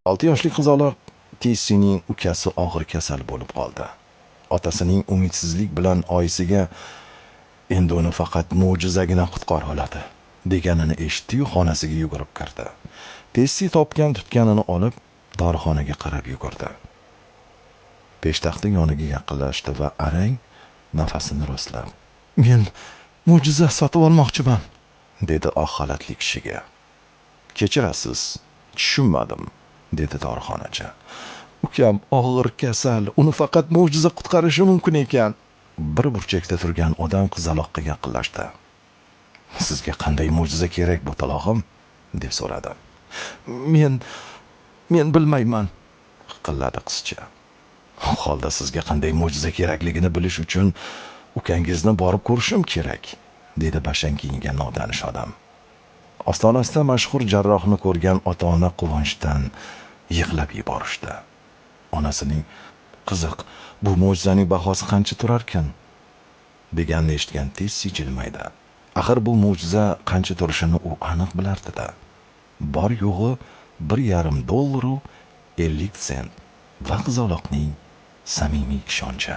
6 yoshli qizaloq Tessining ukasi og'ir kasal bo'lib qoldi. Otasining umidsizlik bilan oyisiga endi uni faqat mo'jizagina qutqara oladi deganini eshitdi-yu xonasiga yugurib kirdi. Tessi topgan tutganini olib dorixonaga qarab yugurdi. Peshtaxta yoniga yaqinlashdi va arang nafasini rostlab, "Men mo'jiza sotib olmoqchiman", dedi oq xalatli kishiga. "Kechirasiz, tushunmadim", dedi dorixonachi. "Ukam og'ir kasal, uni faqat mo'jiza qutqarishi mumkin ekan." Bir burchakda turgan odam qizaloqqa yaqinlashdi. "Sizga qanday mo'jiza kerak bo'talog'im?" deb so'radi. Men bilmayman", hiqilladi qizcha. "Holda sizga qanday mo'jiza kerakligini bilish uchun ukangizni borib ko'rishim kerak", dedi bashang kiyingan notanish odam. Ostonasida mashhur jarrohni ko'rgan ota-ona quvonchdan yig'lab yuborishdi. Onasining "Qiziq, bu mo'jizaning bahosi qancha turarkan?" deganini eshitgan Tessi jilmaydi. Axir bu mo'jiza qancha turishini u aniq bilardi-da. Bor yo'g'i $1,5 $50 va qizaloqning samimiy ishonchi.